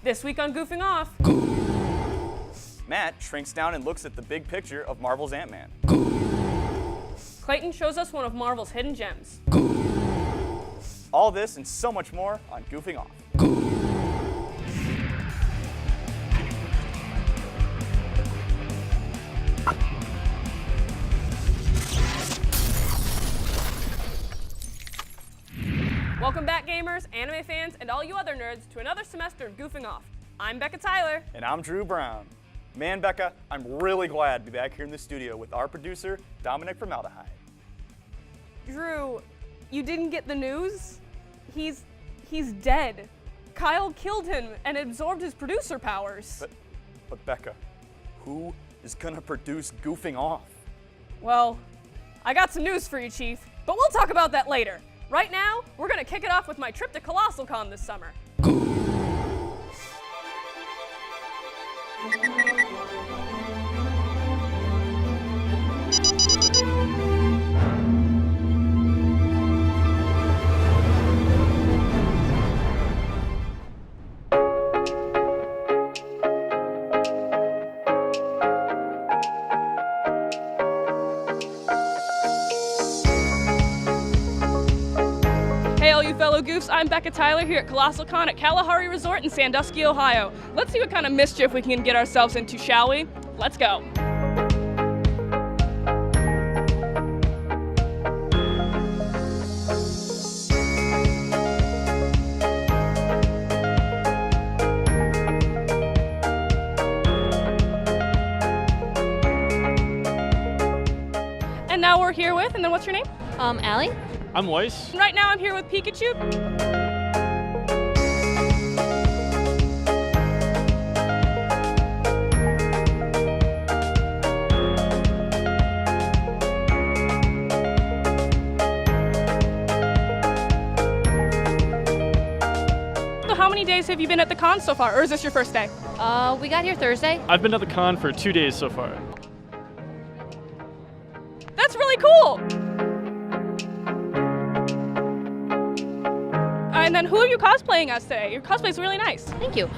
This week on Goofing Off, Matt shrinks down and looks at the big picture of Marvel's Ant-Man. Clayton shows us one of Marvel's hidden gems. All this and so much more on Goofing Off. Welcome back, gamers, anime fans, and all you other nerds to another semester of Goofing Off. I'm Becca Tyler. And I'm Drew Brown. Man, Becca, I'm really glad to be back here in the studio with our producer, Dominic Formaldehyde. Drew, you didn't get the news? He's dead. Kyle killed him and absorbed his producer powers. But Becca, who is gonna produce Goofing Off? Well, I got some news for you, Chief, but we'll talk about that later. Right now, we're gonna kick it off with my trip to Colossal Con this summer. Fellow Goofs, I'm Becca Tyler here at Colossal Con at Kalahari Resort in Sandusky, Ohio. Let's see what kind of mischief we can get ourselves into, shall we? Let's go. And now we're here with, and then what's your name? Allie. I'm Weiss. Right now I'm here with Pikachu. So how many days have you been at the con so far, or is this your first day? We got here Thursday. I've been at the con for 2 days so far. That's really cool! And then who are you cosplaying as today? Your cosplay's really nice. Thank you.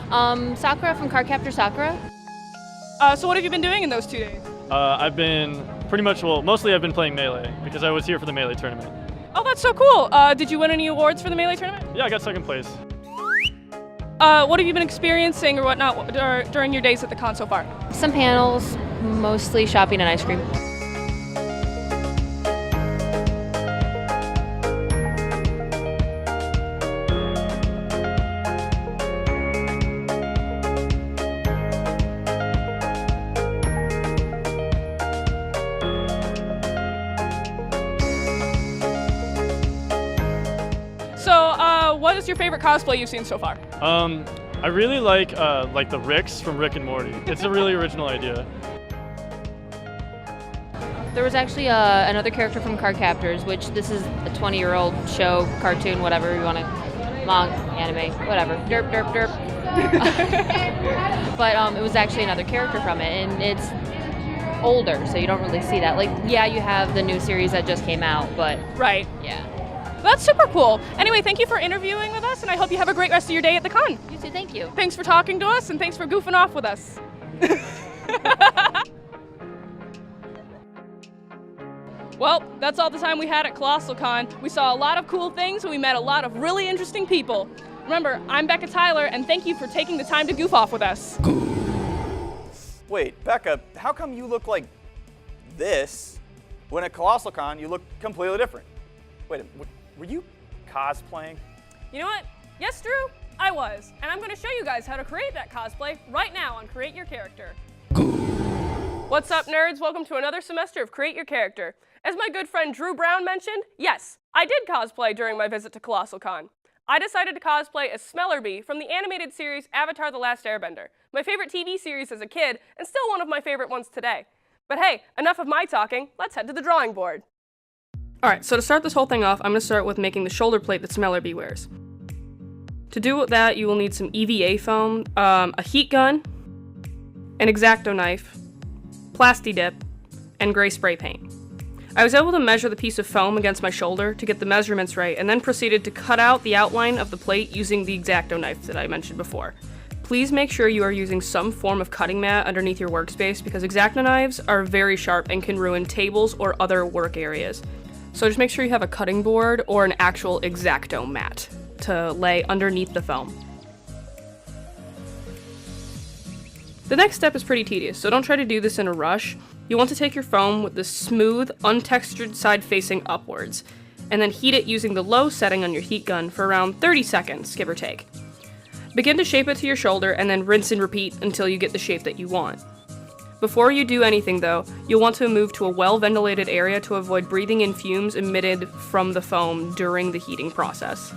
Sakura from Cardcaptor Sakura. So what have you been doing in those 2 days? I've been mostly I've been playing Melee because I was here for the Melee tournament. Oh, that's so cool. Did you win any awards for the Melee tournament? Yeah, I got second place. What have you been experiencing or whatnot during your days at the con so far? Some panels, mostly shopping and ice cream. What is your favorite cosplay you've seen so far? I really like the Ricks from Rick and Morty. It's a really original idea. There was actually another character from Cardcaptors, which this is a 20-year-old show, cartoon, whatever you want to, manga, anime, whatever. Derp, derp, derp. But it was actually another character from it, and it's older, so you don't really see that. Like, yeah, you have the new series that just came out, but right. Yeah. That's super cool. Anyway, thank you for interviewing with us, and I hope you have a great rest of your day at the con. You too, thank you. Thanks for talking to us, and thanks for goofing off with us. Well, that's all the time we had at Colossal Con. We saw a lot of cool things, and we met a lot of really interesting people. Remember, I'm Becca Tyler, and thank you for taking the time to goof off with us. Wait, Becca, how come you look like this when at Colossal Con you look completely different? Wait, were you cosplaying? You know what? Yes, Drew, I was. And I'm going to show you guys how to create that cosplay right now on Create Your Character. What's up, nerds? Welcome to another semester of Create Your Character. As my good friend Drew Brown mentioned, yes, I did cosplay during my visit to Colossal Con. I decided to cosplay as Smellerbee from the animated series Avatar: The Last Airbender, my favorite TV series as a kid, and still one of my favorite ones today. But hey, enough of my talking, let's head to the drawing board. Alright, so to start this whole thing off, I'm going to start with making the shoulder plate that Smellerbee wears. To do that, you will need some EVA foam, a heat gun, an X-Acto knife, Plasti-Dip, and gray spray paint. I was able to measure the piece of foam against my shoulder to get the measurements right, and then proceeded to cut out the outline of the plate using the X-Acto knife that I mentioned before. please make sure you are using some form of cutting mat underneath your workspace because X-Acto knives are very sharp and can ruin tables or other work areas. So just make sure you have a cutting board or an actual X-Acto mat to lay underneath the foam. The next step is pretty tedious, so don't try to do this in a rush. You want to take your foam with the smooth, untextured side facing upwards, and then heat it using the low setting on your heat gun for around 30 seconds, give or take. Begin to shape it to your shoulder and then rinse and repeat until you get the shape that you want. Before you do anything though, you'll want to move to a well-ventilated area to avoid breathing in fumes emitted from the foam during the heating process.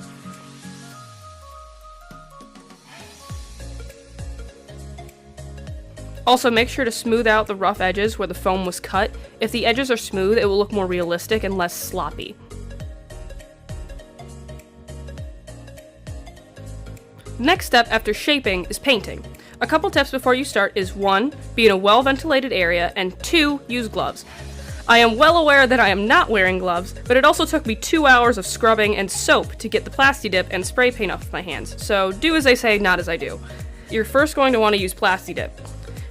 Also, make sure to smooth out the rough edges where the foam was cut. If the edges are smooth, it will look more realistic and less sloppy. Next step after shaping is painting. A couple tips before you start is 1. Be in a well-ventilated area, and 2. Use gloves. I am well aware that I am not wearing gloves, but it also took me 2 hours of scrubbing and soap to get the Plasti Dip and spray paint off my hands, so do as I say, not as I do. You're first going to want to use Plasti Dip.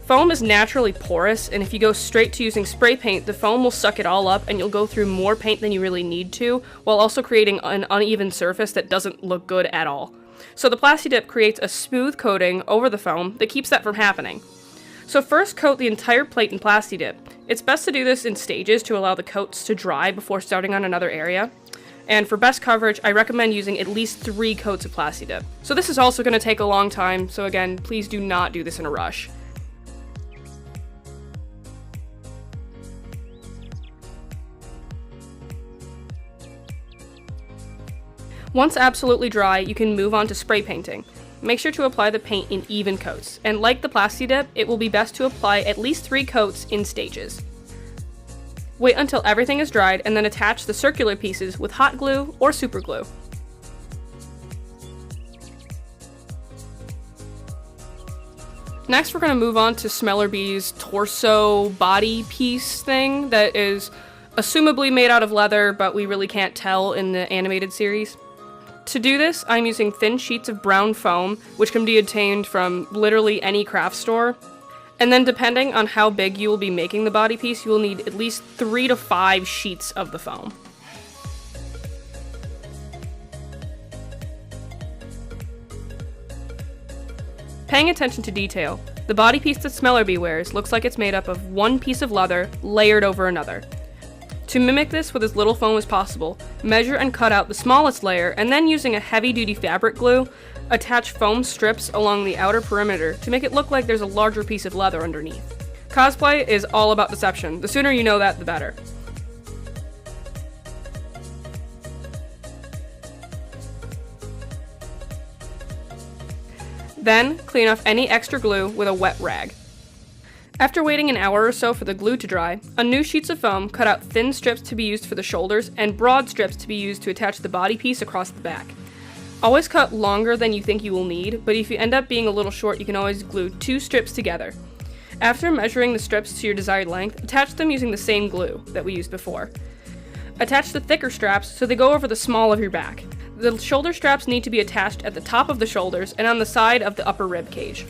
Foam is naturally porous, and if you go straight to using spray paint, the foam will suck it all up and you'll go through more paint than you really need to, while also creating an uneven surface that doesn't look good at all. So the Plasti Dip creates a smooth coating over the foam that keeps that from happening. So first coat the entire plate in Plasti Dip. It's best to do this in stages to allow the coats to dry before starting on another area. And for best coverage, I recommend using at least 3 coats of Plasti Dip. So this is also going to take a long time, so again, please do not do this in a rush. Once absolutely dry, you can move on to spray painting. Make sure to apply the paint in even coats, and like the Plasti Dip, it will be best to apply at least 3 coats in stages. Wait until everything is dried and then attach the circular pieces with hot glue or super glue. Next, we're going to move on to Smellerby's torso body piece thing that is assumably made out of leather, but we really can't tell in the animated series. To do this, I'm using thin sheets of brown foam, which can be obtained from literally any craft store. And then depending on how big you will be making the body piece, you will need at least 3 to 5 sheets of the foam. Paying attention to detail, the body piece that Smellerby wears looks like it's made up of one piece of leather layered over another. To mimic this with as little foam as possible, measure and cut out the smallest layer, and then using a heavy-duty fabric glue, attach foam strips along the outer perimeter to make it look like there's a larger piece of leather underneath. Cosplay is all about deception. The sooner you know that, the better. Then, clean off any extra glue with a wet rag. After waiting an hour or so for the glue to dry, on new sheets of foam, cut out thin strips to be used for the shoulders and broad strips to be used to attach the body piece across the back. Always cut longer than you think you will need, but if you end up being a little short, you can always glue 2 strips together. After measuring the strips to your desired length, attach them using the same glue that we used before. Attach the thicker straps so they go over the small of your back. The shoulder straps need to be attached at the top of the shoulders and on the side of the upper rib cage.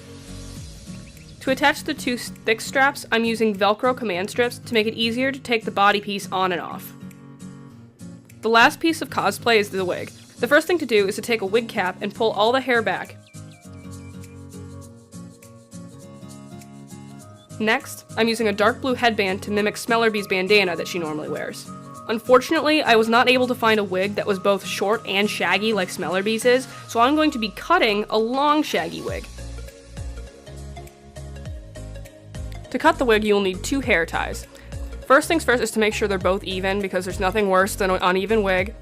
To attach the 2 thick straps, I'm using Velcro command strips to make it easier to take the body piece on and off. The last piece of cosplay is the wig. The first thing to do is to take a wig cap and pull all the hair back. Next, I'm using a dark blue headband to mimic Smellerby's bandana that she normally wears. Unfortunately, I was not able to find a wig that was both short and shaggy like Smellerby's is, so I'm going to be cutting a long shaggy wig. To cut the wig, you will need 2 hair ties. First things first is to make sure they're both even because there's nothing worse than an uneven wig.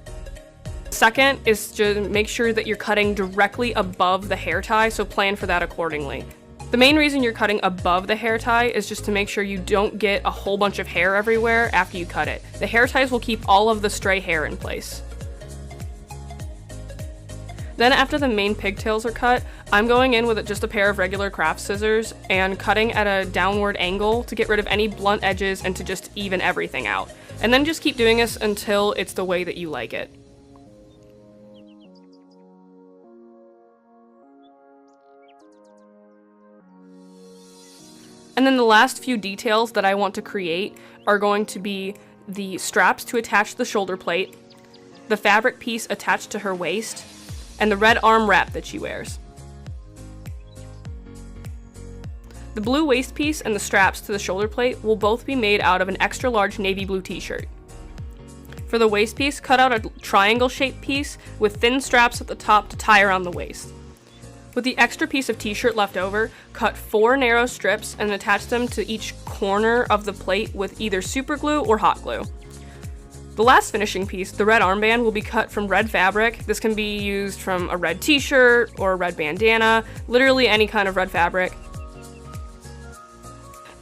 Second is to make sure that you're cutting directly above the hair tie, so plan for that accordingly. The main reason you're cutting above the hair tie is just to make sure you don't get a whole bunch of hair everywhere after you cut it. The hair ties will keep all of the stray hair in place. Then after the main pigtails are cut, I'm going in with just a pair of regular craft scissors and cutting at a downward angle to get rid of any blunt edges and to just even everything out. And then just keep doing this until it's the way that you like it. And then the last few details that I want to create are going to be the straps to attach the shoulder plate, the fabric piece attached to her waist, and the red arm wrap that she wears. The blue waist piece and the straps to the shoulder plate will both be made out of an extra large navy blue t-shirt. For the waist piece, cut out a triangle-shaped piece with thin straps at the top to tie around the waist. With the extra piece of t-shirt left over, cut 4 narrow strips and attach them to each corner of the plate with either super glue or hot glue. The last finishing piece, the red armband, will be cut from red fabric. This can be used from a red t-shirt or a red bandana, literally any kind of red fabric.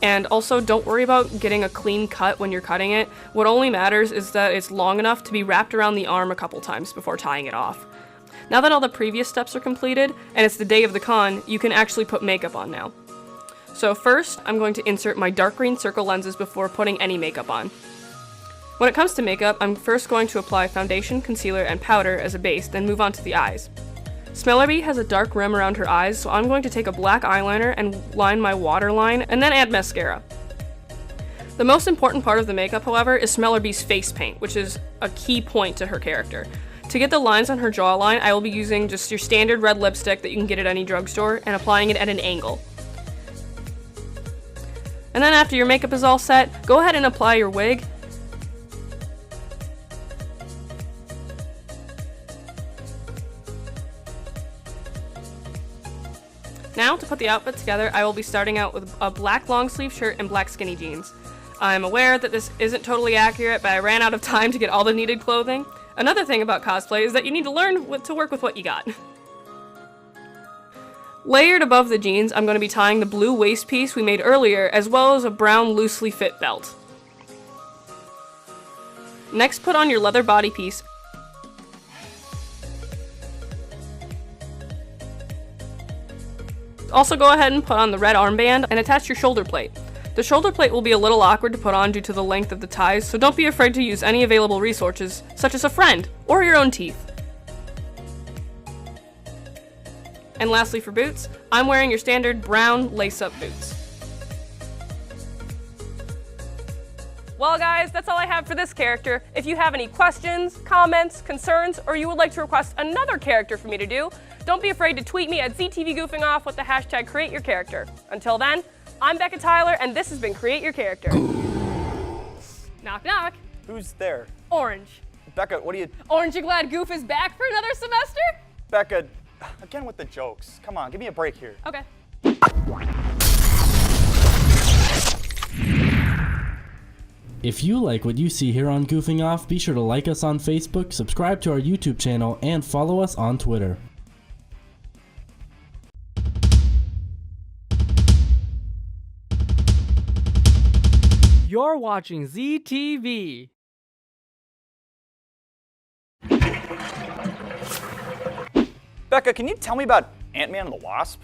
And also, don't worry about getting a clean cut when you're cutting it. What only matters is that it's long enough to be wrapped around the arm a couple times before tying it off. Now that all the previous steps are completed, and it's the day of the con, you can actually put makeup on now. So first, I'm going to insert my dark green circle lenses before putting any makeup on. When it comes to makeup, I'm first going to apply foundation, concealer, and powder as a base, then move on to the eyes. Smellerbee has a dark rim around her eyes, so I'm going to take a black eyeliner and line my waterline, and then add mascara. The most important part of the makeup, however, is Smellerbee's face paint, which is a key point to her character. To get the lines on her jawline, I will be using just your standard red lipstick that you can get at any drugstore and applying it at an angle. And then after your makeup is all set, go ahead and apply your wig. Now, to put the outfit together, I will be starting out with a black long sleeve shirt and black skinny jeans. I'm aware that this isn't totally accurate, but I ran out of time to get all the needed clothing. Another thing about cosplay is that you need to learn to work with what you got. Layered above the jeans, I'm going to be tying the blue waist piece we made earlier, as well as a brown loosely fit belt. Next, put on your leather body piece. Also go ahead and put on the red armband and attach your shoulder plate. The shoulder plate will be a little awkward to put on due to the length of the ties, so don't be afraid to use any available resources, such as a friend, or your own teeth. And lastly for boots, I'm wearing your standard brown lace-up boots. Well guys, that's all I have for this character. If you have any questions, comments, concerns, or you would like to request another character for me to do, don't be afraid to tweet me at ZTVGoofingOff with the hashtag #CreateYourCharacter. Until then, I'm Becca Tyler, and this has been Create Your Character. Knock, knock. Who's there? Orange. Becca, what are you... Orange, you glad Goof is back for another semester? Becca, again with the jokes. Come on, give me a break here. Okay. If you like what you see here on Goofing Off, be sure to like us on Facebook, subscribe to our YouTube channel, and follow us on Twitter. You're watching ZTV. Becca, can you tell me about Ant-Man and the Wasp?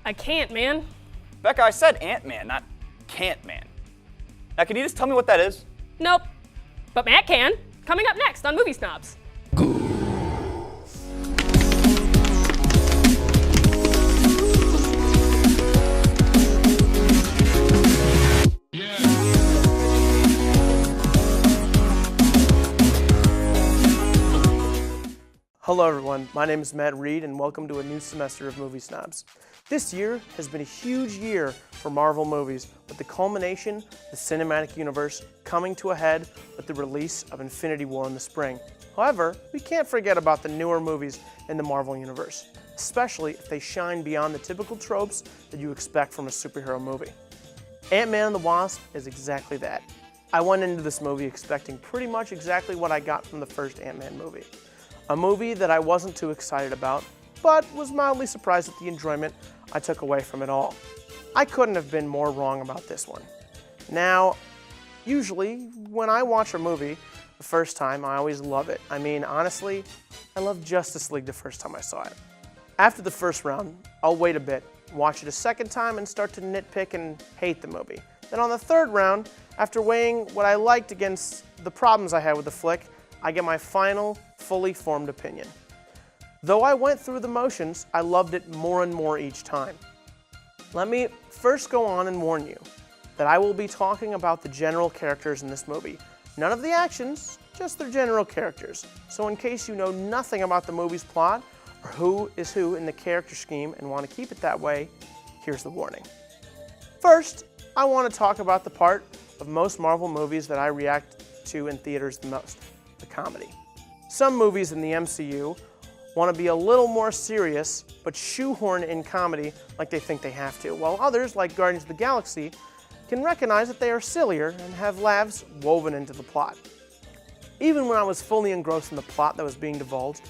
I can't, man. Becca, I said Ant-Man, not Can't-Man. Now, can you just tell me what that is? Nope. But Matt can. Coming up next on Movie Snobs. Hello everyone, my name is Matt Reed and welcome to a new semester of Movie Snobs. This year has been a huge year for Marvel movies, with the culmination of the cinematic universe coming to a head with the release of Infinity War in the spring. However, we can't forget about the newer movies in the Marvel universe, especially if they shine beyond the typical tropes that you expect from a superhero movie. Ant-Man and the Wasp is exactly that. I went into this movie expecting pretty much exactly what I got from the first Ant-Man movie. A movie that I wasn't too excited about, but was mildly surprised at the enjoyment I took away from it all. I couldn't have been more wrong about this one. Now, usually, when I watch a movie the first time, I always love it. I mean, honestly, I loved Justice League the first time I saw it. After the first round, I'll wait a bit, watch it a second time, and start to nitpick and hate the movie. Then on the third round, after weighing what I liked against the problems I had with the flick, I get my final, fully formed opinion. Though I went through the motions, I loved it more and more each time. Let me first go on and warn you that I will be talking about the general characters in this movie. None of the actions, just their general characters. So in case you know nothing about the movie's plot or who is who in the character scheme and want to keep it that way, here's the warning. First, I want to talk about the part of most Marvel movies that I react to in theaters the most, the comedy. Some movies in the MCU want to be a little more serious, but shoehorn in comedy like they think they have to, while others, like Guardians of the Galaxy, can recognize that they are sillier and have laughs woven into the plot. Even when I was fully engrossed in the plot that was being divulged,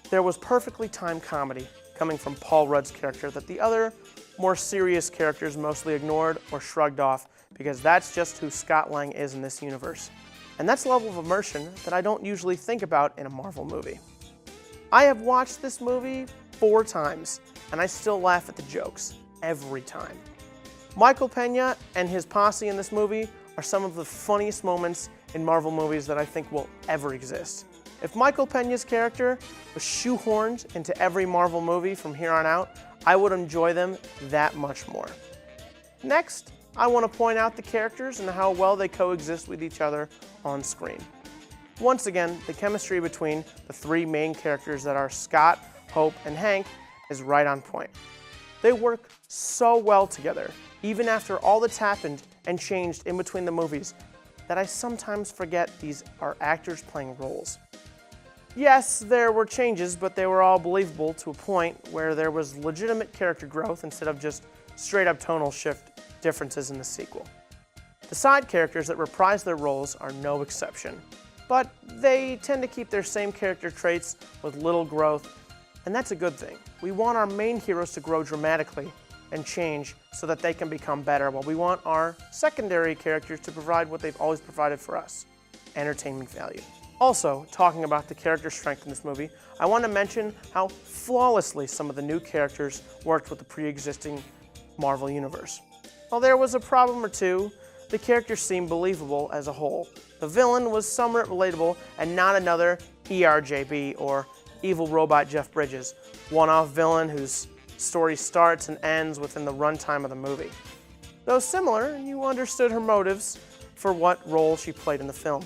there was perfectly timed comedy coming from Paul Rudd's character that the other, more serious characters mostly ignored or shrugged off, because that's just who Scott Lang is in this universe. And that's a level of immersion that I don't usually think about in a Marvel movie. I have watched this movie 4 times, and I still laugh at the jokes, every time. Michael Pena and his posse in this movie are some of the funniest moments in Marvel movies that I think will ever exist. If Michael Pena's character was shoehorned into every Marvel movie from here on out, I would enjoy them that much more. Next, I want to point out the characters and how well they coexist with each other on screen. Once again, the chemistry between the 3 main characters that are Scott, Hope, and Hank is right on point. They work so well together, even after all that's happened and changed in between the movies, that I sometimes forget these are actors playing roles. Yes, there were changes, but they were all believable to a point where there was legitimate character growth instead of just straight-up tonal shift differences in the sequel. The side characters that reprise their roles are no exception, but they tend to keep their same character traits with little growth, and that's a good thing. We want our main heroes to grow dramatically and change so that they can become better, while we want our secondary characters to provide what they've always provided for us, entertainment value. Also, talking about the character strength in this movie, I want to mention how flawlessly some of the new characters worked with the pre-existing Marvel Universe. While there was a problem or two, the characters seemed believable as a whole. The villain was somewhat relatable and not another ERJB or evil robot Jeff Bridges, one-off villain whose story starts and ends within the runtime of the movie. Though similar, you understood her motives for what role she played in the film.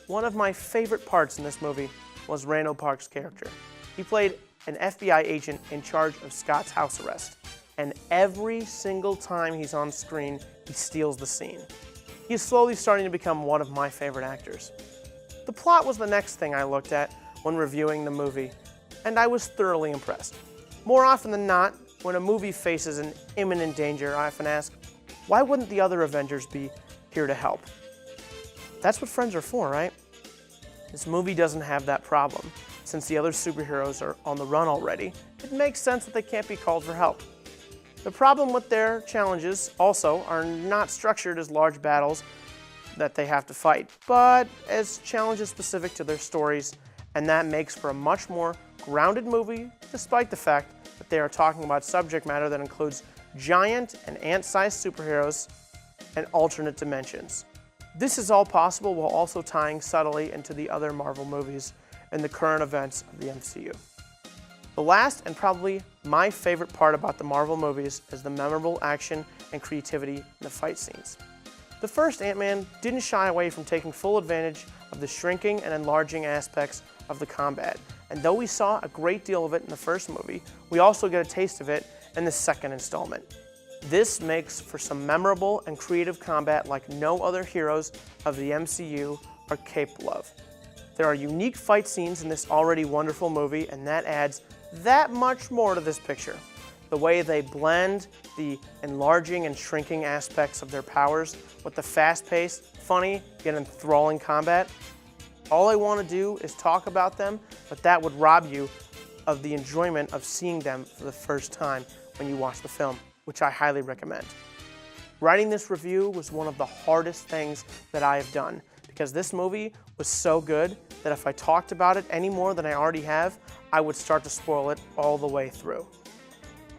One of my favorite parts in this movie was Randall Park's character. He played an FBI agent in charge of Scott's house arrest, and every single time he's on screen, he steals the scene. He's slowly starting to become one of my favorite actors. The plot was the next thing I looked at when reviewing the movie, and I was thoroughly impressed. More often than not, when a movie faces an imminent danger, I often ask, why wouldn't the other Avengers be here to help? That's what friends are for, right? This movie doesn't have that problem. Since the other superheroes are on the run already, it makes sense that they can't be called for help. The problem with their challenges also are not structured as large battles that they have to fight, but as challenges specific to their stories, and that makes for a much more grounded movie, despite the fact that they are talking about subject matter that includes giant and ant-sized superheroes and alternate dimensions. This is all possible while also tying subtly into the other Marvel movies and the current events of the MCU. The last and probably my favorite part about the Marvel movies is the memorable action and creativity in the fight scenes. The first Ant-Man didn't shy away from taking full advantage of the shrinking and enlarging aspects of the combat, and though we saw a great deal of it in the first movie, we also get a taste of it in the second installment. This makes for some memorable and creative combat like no other heroes of the MCU are capable of. There are unique fight scenes in this already wonderful movie, and that adds that much more to this picture. The way they blend the enlarging and shrinking aspects of their powers with the fast-paced, funny, yet enthralling combat. All I want to do is talk about them, but that would rob you of the enjoyment of seeing them for the first time when you watch the film, which I highly recommend. Writing this review was one of the hardest things that I have done, because this movie was so good that if I talked about it any more than I already have, I would start to spoil it all the way through.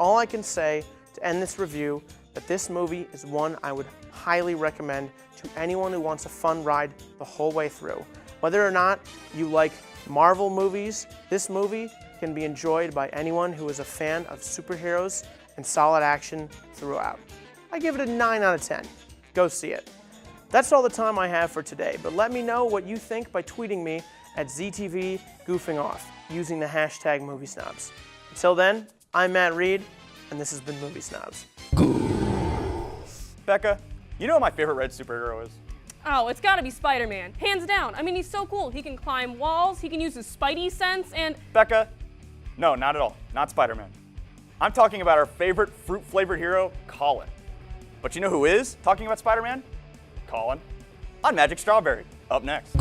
All I can say to end this review that this movie is one I would highly recommend to anyone who wants a fun ride the whole way through. Whether or not you like Marvel movies, this movie can be enjoyed by anyone who is a fan of superheroes and solid action throughout. I give it a 9 out of 10. Go see it. That's all the time I have for today, but let me know what you think by tweeting me at ZTV Goofing Off using the hashtag Movie Snobs. Until then, I'm Matt Reed, and this has been Movie Snobs. Becca, you know what my favorite red superhero is? Oh, it's gotta be Spider-Man, hands down. I mean, he's so cool. He can climb walls, he can use his Spidey sense, and... Becca, no, not at all. Not Spider-Man. I'm talking about our favorite fruit-flavored hero, Colin. But you know who is talking about Spider-Man? Colin. On Magic Strawberry. Up next.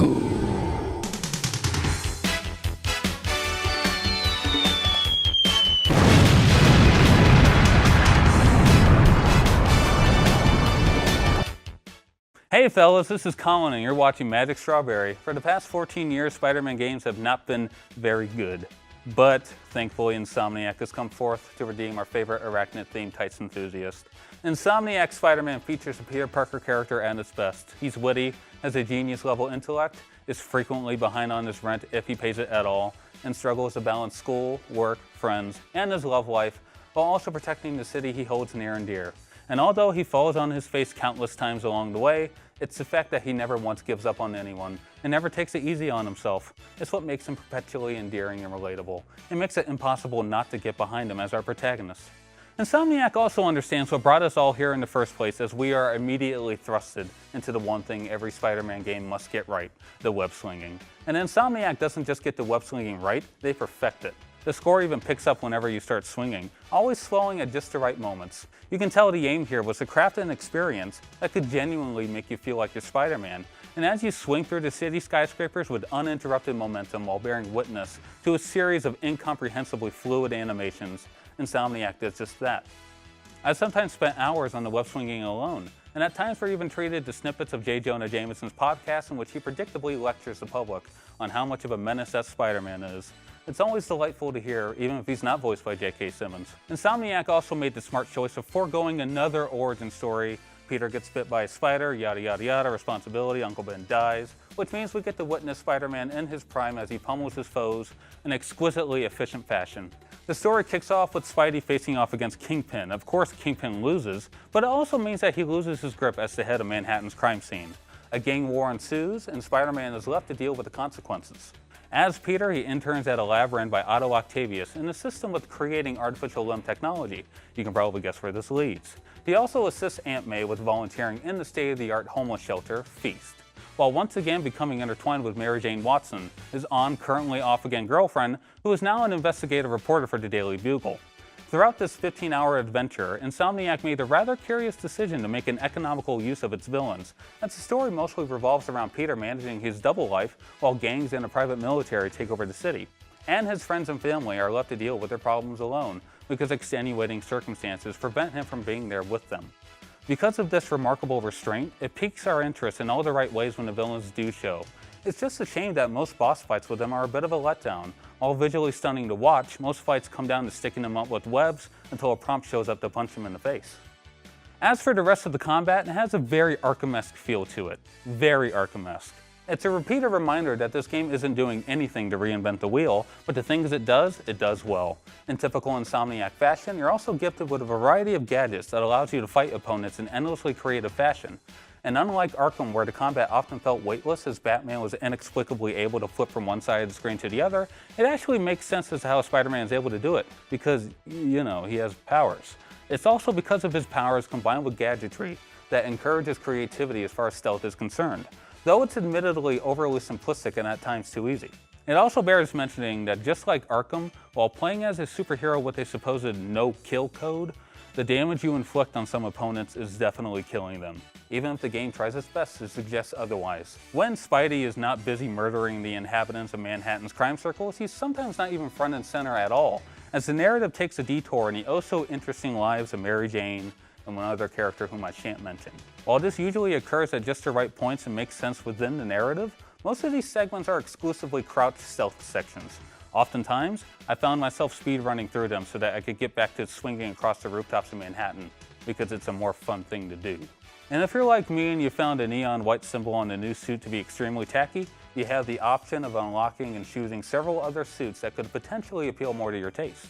Hey fellas, this is Colin and you're watching Magic Strawberry. For the past 14 years, Spider-Man games have not been very good. But thankfully, Insomniac has come forth to redeem our favorite arachnid-themed Tights enthusiast. Insomniac's Spider-Man features a Peter Parker character at its best. He's witty, has a genius-level intellect, is frequently behind on his rent if he pays it at all, and struggles to balance school, work, friends, and his love life, while also protecting the city he holds near and dear. And although he falls on his face countless times along the way, it's the fact that he never once gives up on anyone and never takes it easy on himself. It's what makes him perpetually endearing and relatable. It makes it impossible not to get behind him as our protagonist. Insomniac also understands what brought us all here in the first place, as we are immediately thrusted into the one thing every Spider-Man game must get right, the web slinging. And Insomniac doesn't just get the web slinging right, they perfect it. The score even picks up whenever you start swinging, always flowing at just the right moments. You can tell the aim here was to craft an experience that could genuinely make you feel like you're Spider-Man. And as you swing through the city skyscrapers with uninterrupted momentum while bearing witness to a series of incomprehensibly fluid animations, Insomniac does just that. I've sometimes spent hours on the web swinging alone, and at times we're even treated to snippets of J. Jonah Jameson's podcast in which he predictably lectures the public on how much of a menace that Spider-Man is. It's always delightful to hear, even if he's not voiced by J.K. Simmons. Insomniac also made the smart choice of foregoing another origin story. Peter gets bit by a spider, yada yada yada, responsibility, Uncle Ben dies, which means we get to witness Spider-Man in his prime as he pummels his foes in exquisitely efficient fashion. The story kicks off with Spidey facing off against Kingpin. Of course, Kingpin loses, but it also means that he loses his grip as the head of Manhattan's crime scene. A gang war ensues, and Spider-Man is left to deal with the consequences. As Peter, he interns at a lab run by Otto Octavius and assists him with creating artificial limb technology. You can probably guess where this leads. He also assists Aunt May with volunteering in the state-of-the-art homeless shelter, Feast, while once again becoming intertwined with Mary Jane Watson, his currently off-again girlfriend, who is now an investigative reporter for the Daily Bugle. Throughout this 15-hour adventure, Insomniac made the rather curious decision to make an economical use of its villains, as the story mostly revolves around Peter managing his double life while gangs and a private military take over the city. And his friends and family are left to deal with their problems alone, because extenuating circumstances prevent him from being there with them. Because of this remarkable restraint, it piques our interest in all the right ways when the villains do show. It's just a shame that most boss fights with them are a bit of a letdown. While visually stunning to watch, most fights come down to sticking them up with webs until a prompt shows up to punch them in the face. As for the rest of the combat, it has a very Arkham-esque feel to it. Very Arkham-esque. It's a repeated reminder that this game isn't doing anything to reinvent the wheel, but the things it does well. In typical Insomniac fashion, you're also gifted with a variety of gadgets that allows you to fight opponents in endlessly creative fashion. And unlike Arkham, where the combat often felt weightless as Batman was inexplicably able to flip from one side of the screen to the other, it actually makes sense as to how Spider-Man is able to do it, because, you know, he has powers. It's also because of his powers combined with gadgetry that encourages creativity as far as stealth is concerned, though it's admittedly overly simplistic and at times too easy. It also bears mentioning that just like Arkham, while playing as a superhero with a supposed no-kill code, the damage you inflict on some opponents is definitely killing them, even if the game tries its best to suggest otherwise. When Spidey is not busy murdering the inhabitants of Manhattan's crime circles, he's sometimes not even front and center at all, as the narrative takes a detour in the oh-so-interesting lives of Mary Jane and one other character whom I shan't mention. While this usually occurs at just the right points and makes sense within the narrative, most of these segments are exclusively crouched stealth sections. Oftentimes, I found myself speedrunning through them so that I could get back to swinging across the rooftops of Manhattan, because it's a more fun thing to do. And if you're like me and you found a neon white symbol on the new suit to be extremely tacky, you have the option of unlocking and choosing several other suits that could potentially appeal more to your taste.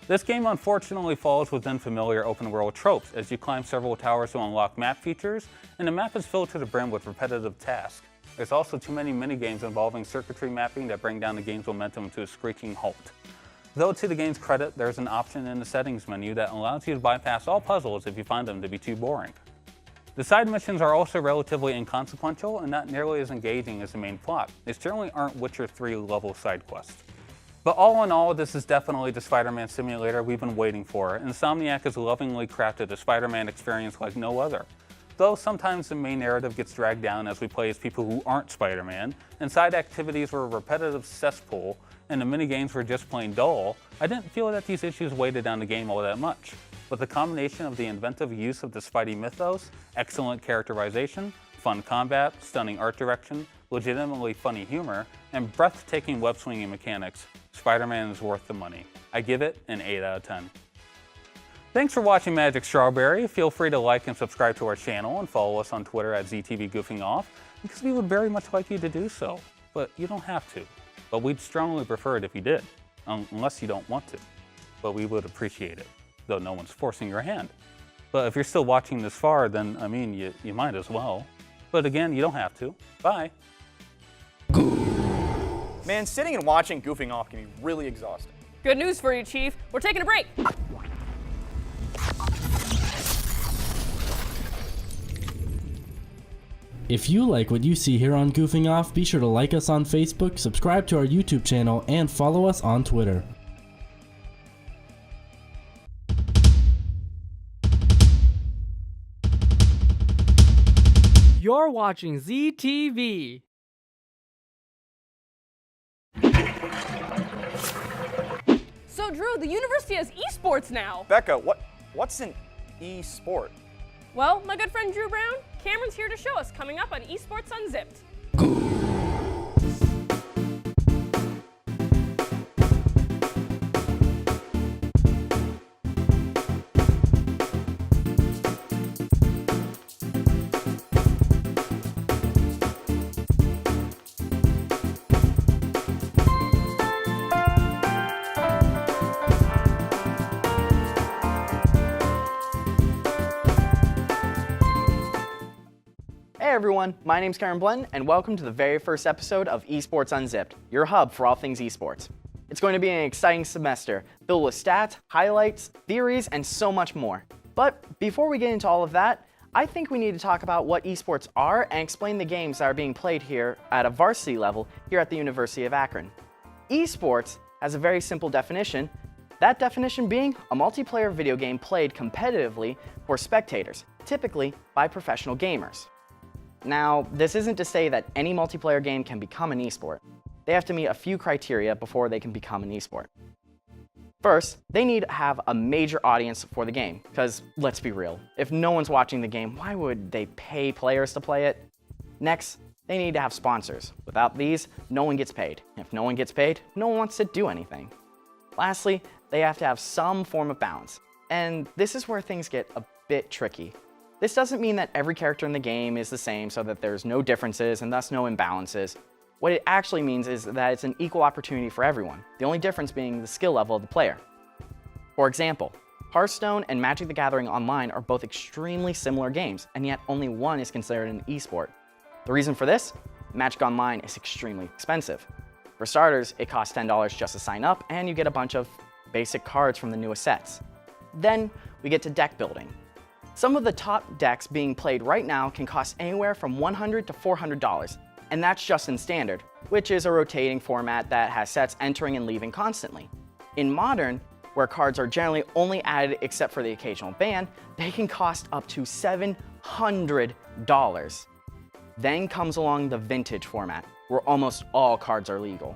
This game unfortunately falls within familiar open world tropes as you climb several towers to unlock map features, and the map is filled to the brim with repetitive tasks. There's also too many minigames involving circuitry mapping that bring down the game's momentum to a screeching halt. Though to the game's credit, there's an option in the settings menu that allows you to bypass all puzzles if you find them to be too boring. The side missions are also relatively inconsequential and not nearly as engaging as the main plot. They certainly aren't Witcher 3 level side quests. But all in all, this is definitely the Spider-Man simulator we've been waiting for, and Insomniac has lovingly crafted a Spider-Man experience like no other. Though sometimes the main narrative gets dragged down as we play as people who aren't Spider-Man, and side activities were a repetitive cesspool, and the minigames were just plain dull, I didn't feel that these issues weighted down the game all that much. But the combination of the inventive use of the Spidey mythos, excellent characterization, fun combat, stunning art direction, legitimately funny humor, and breathtaking web-swinging mechanics, Spider-Man is worth the money. I give it an 8 out of 10. Thanks for watching Magic Strawberry. Feel free to like and subscribe to our channel and follow us on Twitter at ZTV Goofing Off, because we would very much like you to do so. But you don't have to. But we'd strongly prefer it if you did, unless you don't want to. But we would appreciate it, though no one's forcing your hand. But if you're still watching this far, then, I mean, you might as well. But again, you don't have to. Bye. Man, sitting and watching Goofing Off can be really exhausting. Good news for you, Chief. We're taking a break. If you like what you see here on Goofing Off, be sure to like us on Facebook, subscribe to our YouTube channel, and follow us on Twitter. You're watching ZTV. So Drew, the university has esports now. Becca, what's an e-sport? Well, my good friend Drew Brown, Cameron's here to show us coming up on Esports Unzipped. Hey everyone, my name's Cameron Blunt, and welcome to the very first episode of Esports Unzipped, your hub for all things esports. It's going to be an exciting semester, filled with stats, highlights, theories, and so much more. But before we get into all of that, I think we need to talk about what esports are and explain the games that are being played here at a varsity level here at the University of Akron. Esports has a very simple definition, that definition being a multiplayer video game played competitively for spectators, typically by professional gamers. Now, this isn't to say that any multiplayer game can become an esport. They have to meet a few criteria before they can become an esport. First, they need to have a major audience for the game, because let's be real, if no one's watching the game, why would they pay players to play it? Next, they need to have sponsors. Without these, no one gets paid. If no one gets paid, no one wants to do anything. Lastly, they have to have some form of balance, and this is where things get a bit tricky. This doesn't mean that every character in the game is the same so that there's no differences and thus no imbalances. What it actually means is that it's an equal opportunity for everyone, the only difference being the skill level of the player. For example, Hearthstone and Magic the Gathering Online are both extremely similar games, and yet only one is considered an esport. The reason for this? Magic Online is extremely expensive. For starters, it costs $10 just to sign up, and you get a bunch of basic cards from the newest sets. Then we get to deck building. Some of the top decks being played right now can cost anywhere from $100 to $400, and that's just in Standard, which is a rotating format that has sets entering and leaving constantly. In Modern, where cards are generally only added except for the occasional ban, they can cost up to $700. Then comes along the Vintage format, where almost all cards are legal.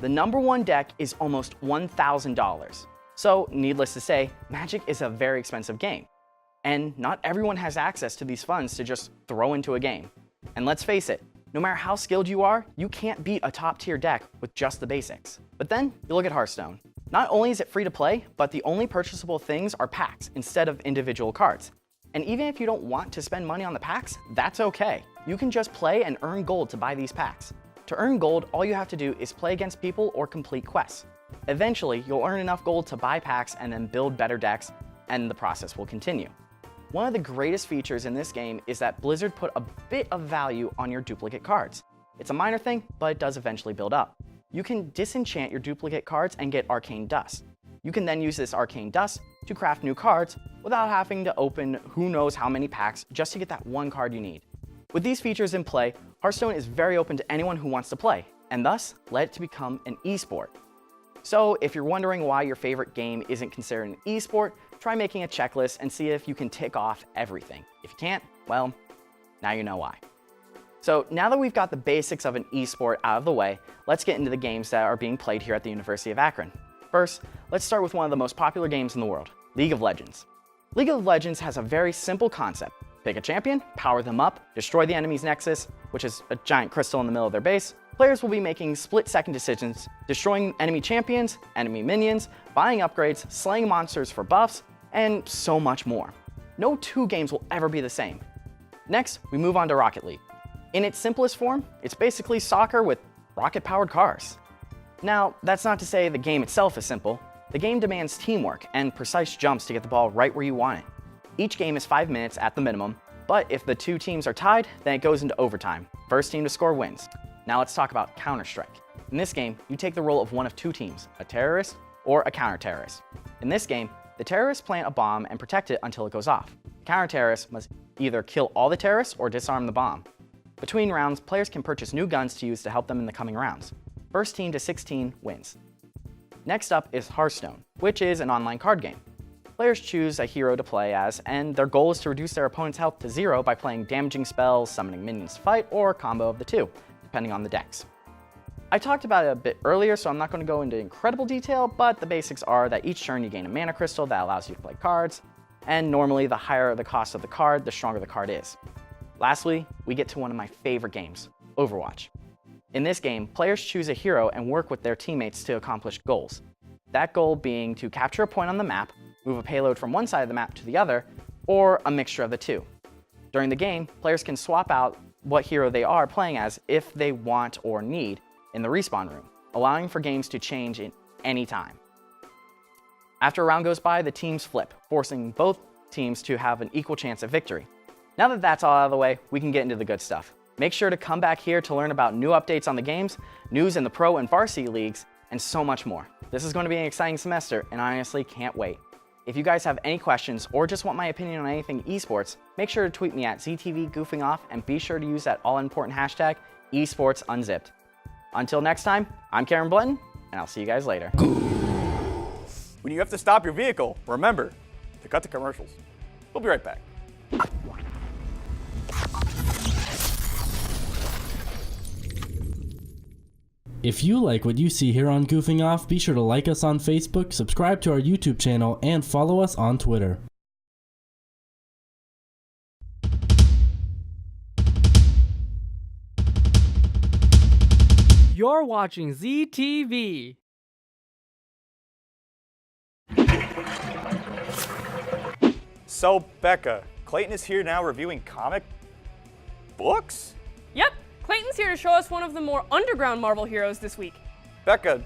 The number one deck is almost $1,000. So, needless to say, Magic is a very expensive game. And not everyone has access to these funds to just throw into a game. And let's face it, no matter how skilled you are, you can't beat a top tier deck with just the basics. But then, you look at Hearthstone. Not only is it free to play, but the only purchasable things are packs instead of individual cards. And even if you don't want to spend money on the packs, that's okay. You can just play and earn gold to buy these packs. To earn gold, all you have to do is play against people or complete quests. Eventually, you'll earn enough gold to buy packs and then build better decks, and the process will continue. One of the greatest features in this game is that Blizzard put a bit of value on your duplicate cards. It's a minor thing, but it does eventually build up. You can disenchant your duplicate cards and get arcane dust. You can then use this arcane dust to craft new cards without having to open who knows how many packs just to get that one card you need. With these features in play, Hearthstone is very open to anyone who wants to play, and thus led it to become an esport. So if you're wondering why your favorite game isn't considered an esport, try making a checklist and see if you can tick off everything. If you can't, well, now you know why. So now that we've got the basics of an esport out of the way, let's get into the games that are being played here at the University of Akron. First, let's start with one of the most popular games in the world, League of Legends. League of Legends has a very simple concept. Pick a champion, power them up, destroy the enemy's nexus, which is a giant crystal in the middle of their base. Players will be making split-second decisions, destroying enemy champions, enemy minions, buying upgrades, slaying monsters for buffs, and so much more. No two games will ever be the same. Next, we move on to Rocket League. In its simplest form, it's basically soccer with rocket-powered cars. Now, that's not to say the game itself is simple. The game demands teamwork and precise jumps to get the ball right where you want it. Each game is 5 minutes at the minimum, but if the two teams are tied, then it goes into overtime. First team to score wins. Now let's talk about Counter-Strike. In this game, you take the role of one of two teams, a terrorist or a counter-terrorist. In this game, the terrorists plant a bomb and protect it until it goes off. The counter-terrorist must either kill all the terrorists or disarm the bomb. Between rounds, players can purchase new guns to use to help them in the coming rounds. First team to 16 wins. Next up is Hearthstone, which is an online card game. Players choose a hero to play as, and their goal is to reduce their opponent's health to 0 by playing damaging spells, summoning minions to fight, or a combo of the two, depending on the decks. I talked about it a bit earlier, so I'm not going to go into incredible detail, but the basics are that each turn you gain a mana crystal that allows you to play cards, and normally the higher the cost of the card, the stronger the card is. Lastly, we get to one of my favorite games, Overwatch. In this game, players choose a hero and work with their teammates to accomplish goals. That goal being to capture a point on the map, move a payload from one side of the map to the other, or a mixture of the two. During the game, players can swap out what hero they are playing as if they want or need in the respawn room, allowing for games to change in any time. After a round goes by, the teams flip, forcing both teams to have an equal chance of victory. Now that that's all out of the way, we can get into the good stuff. Make sure to come back here to learn about new updates on the games, news in the pro and varsity leagues, and so much more. This is going to be an exciting semester, and I honestly can't wait. If you guys have any questions or just want my opinion on anything esports, make sure to tweet me at ZTV Goofing Off and be sure to use that all-important hashtag esportsunzipped. Until next time, I'm Karen Blenton, and I'll see you guys later. When you have to stop your vehicle, remember to cut the commercials. We'll be right back. If you like what you see here on Goofing Off, be sure to like us on Facebook, subscribe to our YouTube channel, and follow us on Twitter. You're watching ZTV. So, Becca, Clayton is here now reviewing comic books? Yep, Clayton's here to show us one of the more underground Marvel heroes this week. Becca,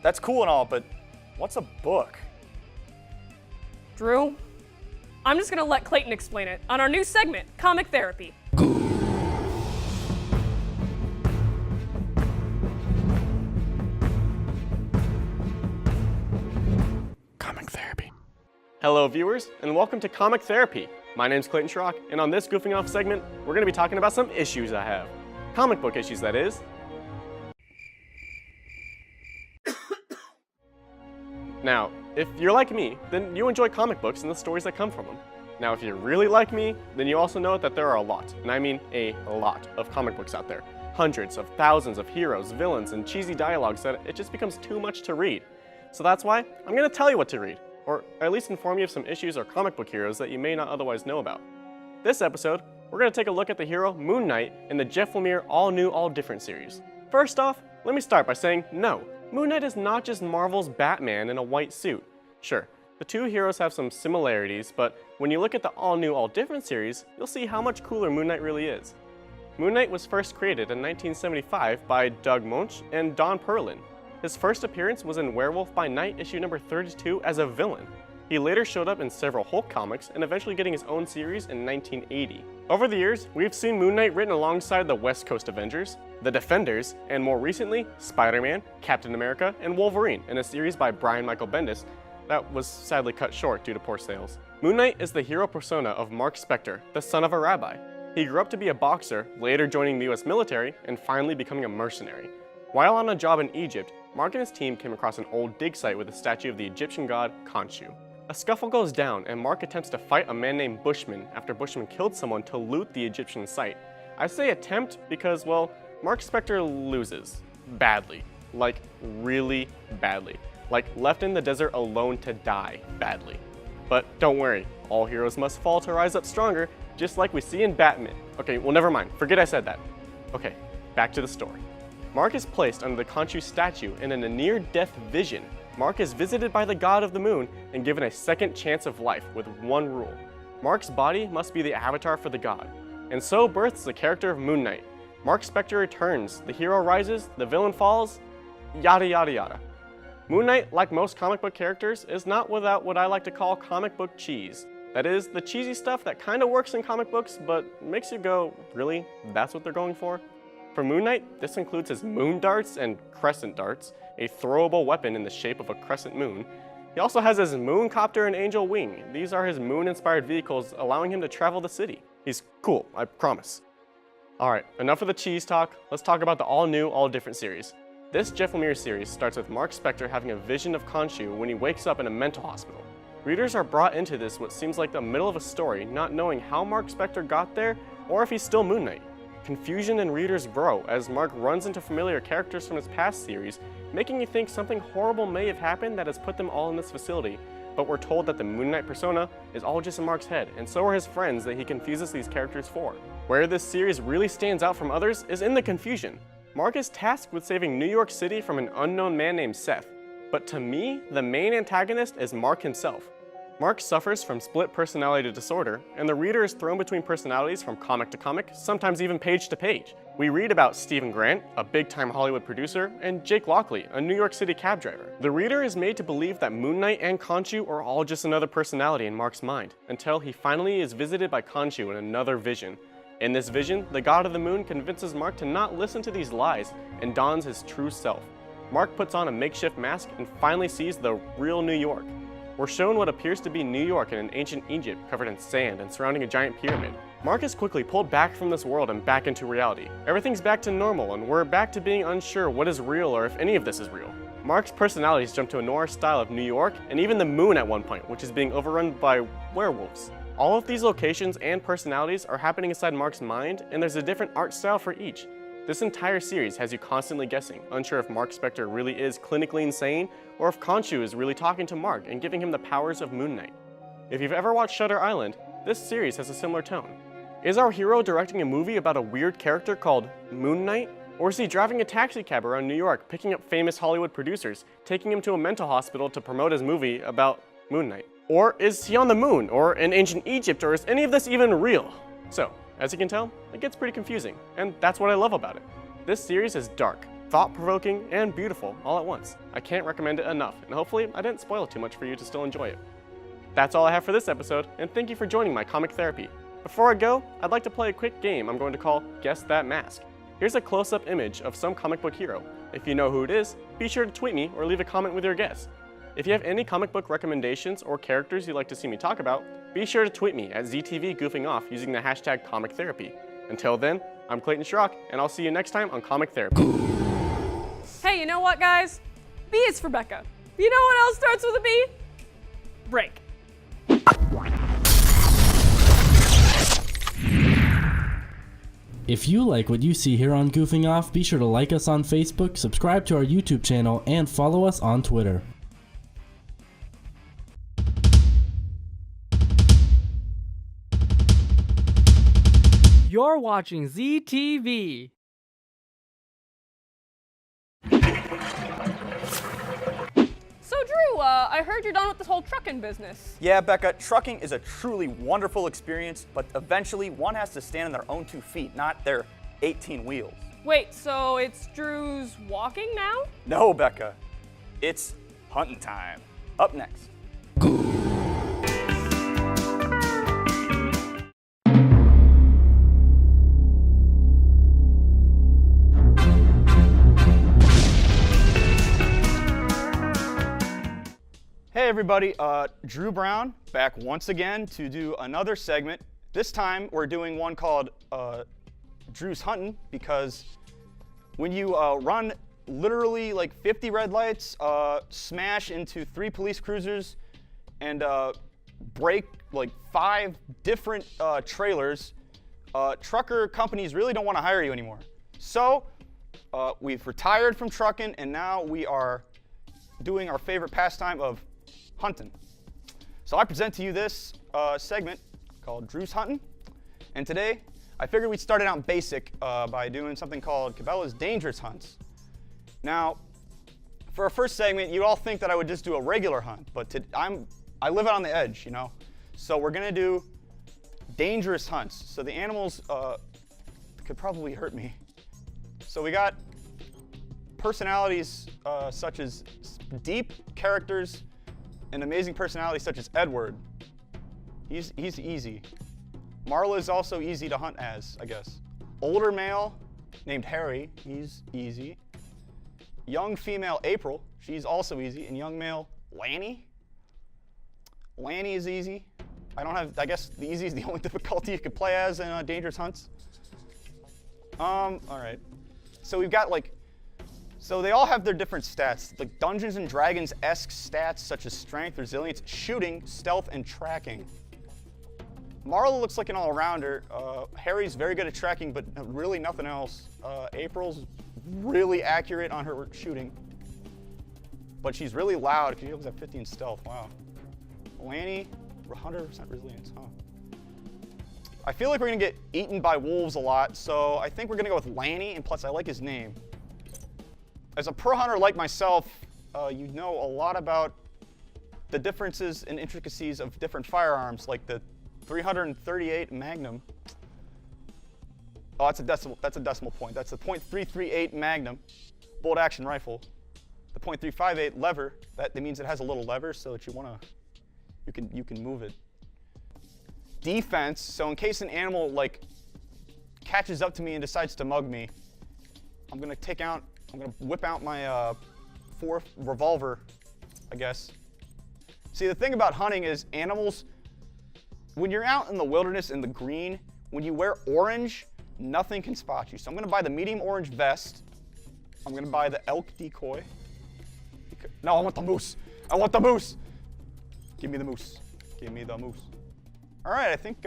that's cool and all, but what's a book? Drew, I'm just gonna let Clayton explain it on our new segment, Comic Therapy. Comic therapy. Hello viewers, and welcome to Comic Therapy. My name's Clayton Schrock, and on this Goofing Off segment, we're going to be talking about some issues I have. Comic book issues, that is. Now, if you're like me, then you enjoy comic books and the stories that come from them. Now, if you're really like me, then you also know that there are a lot, and I mean a lot, of comic books out there. Hundreds of thousands of heroes, villains, and cheesy dialogues that it just becomes too much to read. So that's why I'm going to tell you what to read, or at least inform you of some issues or comic book heroes that you may not otherwise know about. This episode, we're going to take a look at the hero Moon Knight in the Jeff Lemire All New, All Different series. First off, let me start by saying no, Moon Knight is not just Marvel's Batman in a white suit. Sure, the two heroes have some similarities, but when you look at the All New, All Different series, you'll see how much cooler Moon Knight really is. Moon Knight was first created in 1975 by Doug Moench and Don Perlin. His first appearance was in Werewolf by Night issue number 32 as a villain. He later showed up in several Hulk comics and eventually getting his own series in 1980. Over the years, we've seen Moon Knight written alongside the West Coast Avengers, the Defenders, and more recently, Spider-Man, Captain America, and Wolverine in a series by Brian Michael Bendis that was sadly cut short due to poor sales. Moon Knight is the hero persona of Mark Spector, the son of a rabbi. He grew up to be a boxer, later joining the US military, and finally becoming a mercenary. While on a job in Egypt, Mark and his team came across an old dig site with a statue of the Egyptian god Khonshu. A scuffle goes down and Mark attempts to fight a man named Bushman after Bushman killed someone to loot the Egyptian site. I say attempt because, well, Mark Spector loses. Badly. Like, really badly. Like, left in the desert alone to die badly. But don't worry, all heroes must fall to rise up stronger, just like we see in Batman. Okay, well never mind, forget I said that. Okay, back to the story. Mark is placed under the Khonshu statue and in a near-death vision, Mark is visited by the god of the moon and given a second chance of life with one rule. Mark's body must be the avatar for the god. And so births the character of Moon Knight. Mark Spector returns, the hero rises, the villain falls, yada yada yada. Moon Knight, like most comic book characters, is not without what I like to call comic book cheese. That is, the cheesy stuff that kinda works in comic books, but makes you go, really? That's what they're going for? For Moon Knight, this includes his moon darts and crescent darts, a throwable weapon in the shape of a crescent moon. He also has his moon copter and angel wing. These are his moon-inspired vehicles, allowing him to travel the city. He's cool, I promise. Alright, enough of the cheese talk, let's talk about the all-new, all-different series. This Jeff Lemire series starts with Mark Spector having a vision of Khonshu when he wakes up in a mental hospital. Readers are brought into this what seems like the middle of a story, not knowing how Mark Spector got there, or if he's still Moon Knight. Confusion in readers grow as Mark runs into familiar characters from his past series, making you think something horrible may have happened that has put them all in this facility, but we're told that the Moon Knight persona is all just in Mark's head, and so are his friends that he confuses these characters for. Where this series really stands out from others is in the confusion. Mark is tasked with saving New York City from an unknown man named Seth, but to me, the main antagonist is Mark himself. Mark suffers from split personality disorder, and the reader is thrown between personalities from comic to comic, sometimes even page to page. We read about Stephen Grant, a big-time Hollywood producer, and Jake Lockley, a New York City cab driver. The reader is made to believe that Moon Knight and Khonshu are all just another personality in Mark's mind, until he finally is visited by Khonshu in another vision. In this vision, the god of the moon convinces Mark to not listen to these lies and dons his true self. Mark puts on a makeshift mask and finally sees the real New York. We're shown what appears to be New York in an ancient Egypt covered in sand and surrounding a giant pyramid. Mark is quickly pulled back from this world and back into reality. Everything's back to normal and we're back to being unsure what is real or if any of this is real. Mark's personalities jump to a noir style of New York and even the moon at one point, which is being overrun by werewolves. All of these locations and personalities are happening inside Mark's mind, and there's a different art style for each. This entire series has you constantly guessing, unsure if Mark Spector really is clinically insane, or if Khonshu is really talking to Mark and giving him the powers of Moon Knight. If you've ever watched Shutter Island, this series has a similar tone. Is our hero directing a movie about a weird character called Moon Knight? Or is he driving a taxi cab around New York, picking up famous Hollywood producers, taking him to a mental hospital to promote his movie about Moon Knight? Or is he on the moon, or in ancient Egypt, or is any of this even real? So, as you can tell, it gets pretty confusing, and that's what I love about it. This series is dark, thought-provoking, and beautiful all at once. I can't recommend it enough, and hopefully I didn't spoil it too much for you to still enjoy it. That's all I have for this episode, and thank you for joining my comic therapy. Before I go, I'd like to play a quick game I'm going to call Guess That Mask. Here's a close-up image of some comic book hero. If you know who it is, be sure to tweet me or leave a comment with your guess. If you have any comic book recommendations or characters you'd like to see me talk about, be sure to tweet me at ZTV Goofing Off using the hashtag Comic Therapy. Until then, I'm Clayton Schrock, and I'll see you next time on Comic Therapy. Hey, you know what, guys? B is for Becca. You know what else starts with a B? Break. If you like what you see here on Goofing Off, be sure to like us on Facebook, subscribe to our YouTube channel, and follow us on Twitter. You're watching ZTV. So Drew, I heard you're done with this whole trucking business. Yeah, Becca, trucking is a truly wonderful experience, but eventually one has to stand on their own 2 feet, not their 18 wheels. Wait, so it's Drew's walking now? No, Becca. It's hunting time. Up next. Hey everybody, Drew Brown back once again to do another segment. This time we're doing one called Drew's Hunting, because when you run literally like 50 red lights, smash into 3 police cruisers, and break like 5 different trailers, trucker companies really don't want to hire you anymore. So we've retired from trucking, and now we are doing our favorite pastime of hunting. So I present to you this segment called Drew's Hunting, and today I figured we'd start it out basic by doing something called Cabela's Dangerous Hunts. Now, for our first segment, you all think that I would just do a regular hunt, but I live out on the edge, you know? So we're gonna do dangerous hunts. So the animals could probably hurt me. So we got personalities such as deep characters and amazing personalities such as Edward. He's easy. Marla is also easy to hunt as, I guess. Older male named Harry, he's easy. Young female April, she's also easy. And young male Lanny. Lanny is easy. I guess the easy is the only difficulty you could play as in dangerous hunts. All right. So we've got so they all have their different stats, like Dungeons and Dragons-esque stats such as strength, resilience, shooting, stealth, and tracking. Marla looks like an all-rounder. Harry's very good at tracking, but really nothing else. April's really accurate on her shooting, but she's really loud because she only has 50 in stealth. Wow. Lanny, 100% resilience, huh? I feel like we're gonna get eaten by wolves a lot, so I think we're gonna go with Lanny, and plus I like his name. As a pro hunter like myself, you know a lot about the differences and intricacies of different firearms, like the 338 Magnum. Oh, that's a decimal point. That's the .338 Magnum bolt action rifle. The .358 lever, that means it has a little lever so that you can move it. Defense, so in case an animal catches up to me and decides to mug me, I'm gonna whip out my .4 revolver, I guess. See, the thing about hunting is animals, when you're out in the wilderness in the green, when you wear orange, nothing can spot you. So I'm gonna buy the medium orange vest. I'm gonna buy the elk decoy. No, I want the moose. I want the moose. Give me the moose. Give me the moose. All right, I think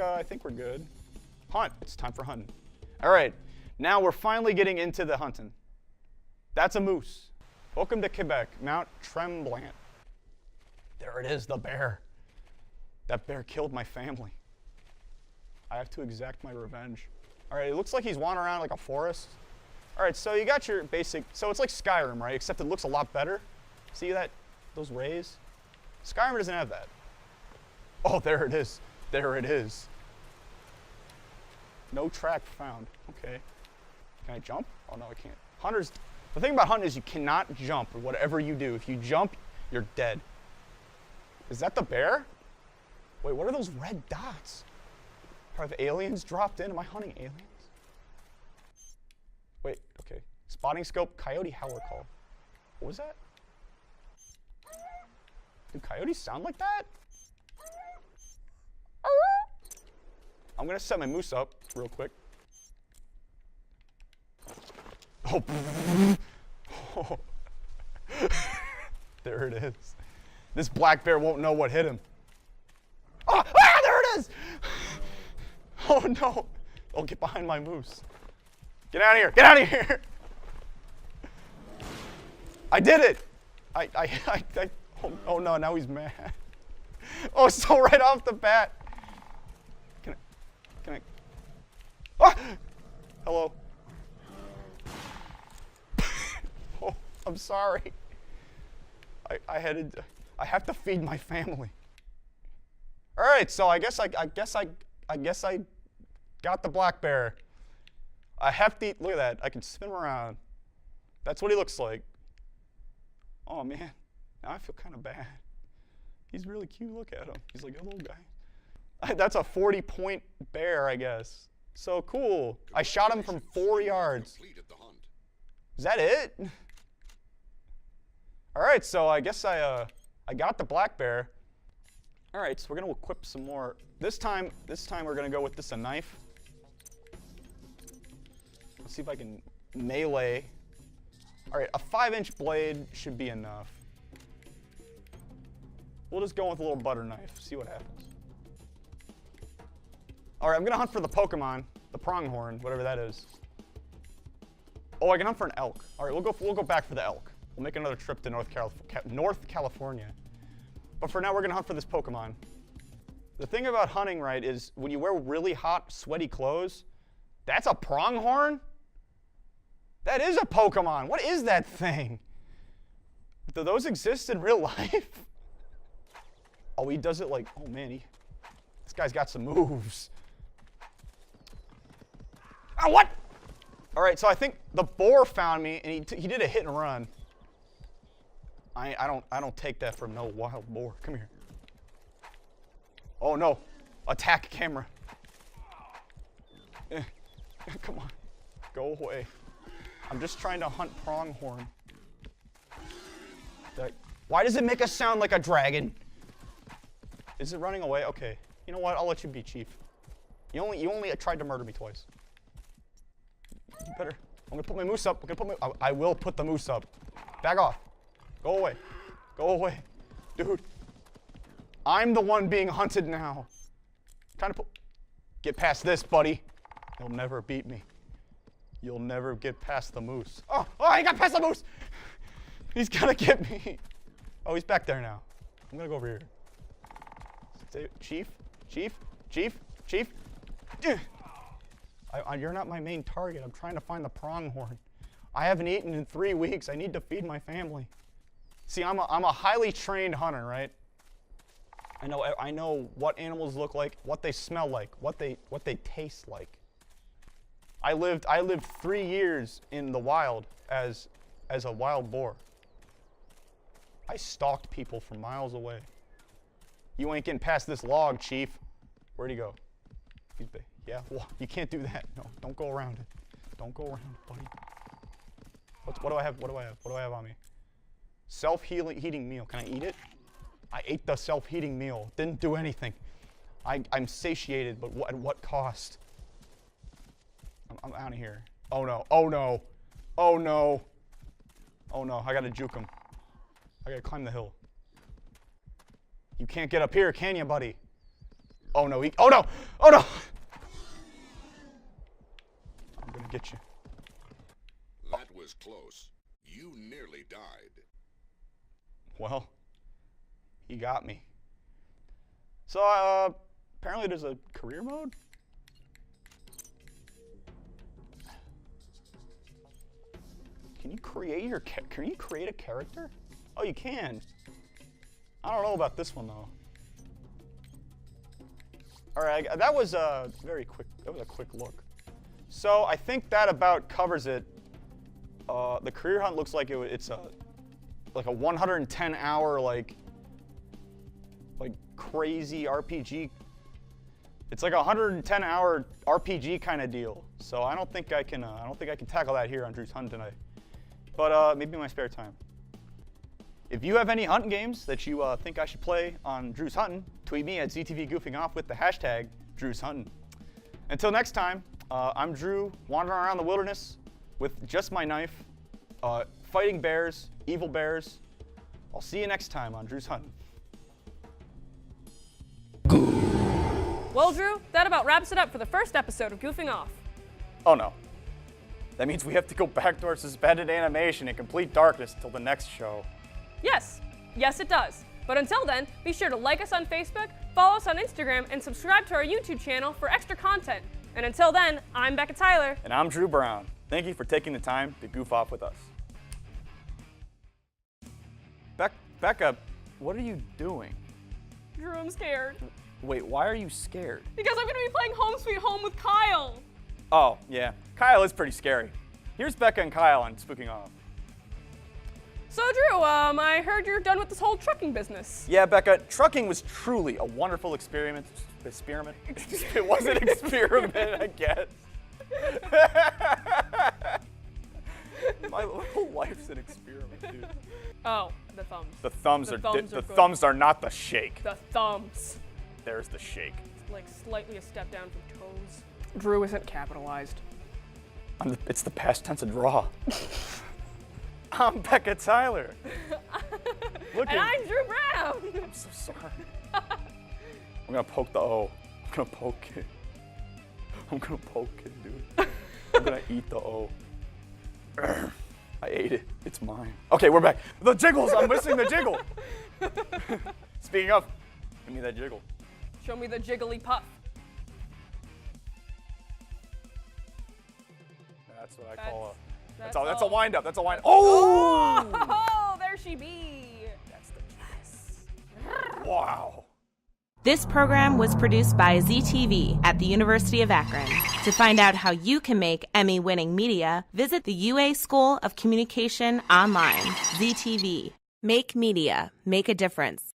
we're good. Hunt, it's time for hunting. All right, now we're finally getting into the hunting. That's a moose. Welcome to Quebec, Mount Tremblant. There it is, the bear. That bear killed my family. I have to exact my revenge. All right, it looks like he's wandering around like a forest. All right, so you got your basic, so it's like Skyrim, right? Except it looks a lot better. See those rays? Skyrim doesn't have that. Oh, there it is. There it is. No track found. Okay. Can I jump? Oh, no, I can't. The thing about hunting is you cannot jump, or whatever you do. If you jump, you're dead. Is that the bear? Wait, what are those red dots? Have aliens dropped in? Am I hunting aliens? Wait, okay. Spotting scope, coyote howler call. What was that? Do coyotes sound like that? I'm gonna set my moose up real quick. Oh, oh. There it is. This black bear won't know what hit him. Oh, there it is! Oh no! Oh, get behind my moose. Get out of here! Get out of here! I did it! Oh no, now he's mad. Oh, so right off the bat. Can I? Ah! Hello. Oh, I'm sorry. I have to feed my family. All right, so I guess I got the black bear. A hefty, look at that. I can spin him around. That's what he looks like. Oh man, now I feel kind of bad. He's really cute, look at him. He's like a little guy. That's a 40-point bear, I guess. So cool. I shot him from 4 yards. Is that it? All right, so I guess I got the black bear. All right, so we're gonna equip some more. This time we're gonna go with a knife. Let's see if I can melee. All right, a 5-inch blade should be enough. We'll just go with a little butter knife, see what happens. All right, I'm gonna hunt for the Pokemon, the pronghorn, whatever that is. Oh, I can hunt for an elk. All right, we'll go back for the elk. We'll make another trip to North California. But for now, we're gonna hunt for this Pokemon. The thing about hunting, right, is when you wear really hot, sweaty clothes, that's a pronghorn? That is a Pokemon. What is that thing? Do those exist in real life? Oh, he does it like, oh man, this guy's got some moves. Oh, what? All right, so I think the boar found me, and he did a hit and run. I don't take that from no wild boar. Come here. Oh no, attack camera. Come on, go away. I'm just trying to hunt pronghorn. Why does it make us sound like a dragon? Is it running away? Okay. You know what? I'll let you be, Chief. You only tried to murder me twice. You better. I'm gonna put my moose up. I will put the moose up. Back off. Go away. Go away, dude. I'm the one being hunted now. Get past this, buddy. You'll never beat me. You'll never get past the moose. Oh, he got past the moose. He's gonna get me. Oh, he's back there now. I'm gonna go over here. Chief. You're not my main target. I'm trying to find the pronghorn. I haven't eaten in 3 weeks. I need to feed my family. See, I'm a highly trained hunter, right? I know what animals look like, what they smell like, what they taste like. I lived 3 years in the wild as a wild boar. I stalked people from miles away. You ain't getting past this log, Chief. Where'd he go? He's big. Yeah, well, you can't do that. No, don't go around it. Don't go around it, buddy. What do I have? What do I have on me? Self-heating meal. Can I eat it? I ate the self-heating meal. Didn't do anything. I'm satiated, but at what cost? I'm out of here. Oh no. Oh no. Oh no. Oh no. I gotta juke him. I gotta climb the hill. You can't get up here, can you, buddy? Oh no. Oh no. Oh no. I'm gonna get you. That was close. You nearly died. Well, he got me. So apparently there's a career mode. Can you create a character? Oh, you can. I don't know about this one though. All right, that was a very quick. That was a quick look. So I think that about covers it. The career hunt looks like it's like a 110-hour like crazy RPG. It's like a 110-hour RPG kind of deal. So I don't think I can tackle that here on Drew's Hunt tonight. But maybe in my spare time. If you have any hunting games that you think I should play on Drew's Huntin', tweet me at ZTV Goofing Off with the hashtag Drew's Huntin'. Until next time, I'm Drew, wandering around the wilderness with just my knife, fighting bears, evil bears. I'll see you next time on Drew's Huntin'. Well, Drew, that about wraps it up for the first episode of Goofing Off. Oh no. That means we have to go back to our suspended animation in complete darkness until the next show. Yes, it does. But until then, be sure to like us on Facebook, follow us on Instagram, and subscribe to our YouTube channel for extra content. And until then, I'm Becca Tyler. And I'm Drew Brown. Thank you for taking the time to goof off with us. Becca, what are you doing? Drew, I'm scared. Wait, why are you scared? Because I'm going to be playing Home Sweet Home with Kyle. Oh, yeah. Kyle is pretty scary. Here's Becca and Kyle on Spooking Off. So Drew, I heard you're done with this whole trucking business. Yeah, Becca, trucking was truly a wonderful experiment. Experiment? It was an experiment, I guess. My whole life's an experiment, dude. Oh, the thumbs. The thumbs The are thumbs the are good. thumbs are not the shake. The thumbs. There's the shake. Like slightly a step down from toes. Drew isn't capitalized. It's the past tense of draw. I'm Becca Tyler. Look And at I'm Drew Brown. I'm so sorry. I'm gonna poke the O. I'm gonna poke it. I'm gonna poke it, dude. I'm gonna eat the O. I ate it. It's mine. Okay, we're back. The jiggles. I'm missing the jiggle. Speaking of, give me that jiggle. Show me the jiggly puff. That's what I call a. That's That's a all. wind up. That's a wind. Oh! Oh, there she be. That's the yes. Wow. This program was produced by ZTV at the University of Akron. To find out how you can make Emmy-winning media, visit the UA School of Communication online. ZTV. Make media. Make a difference.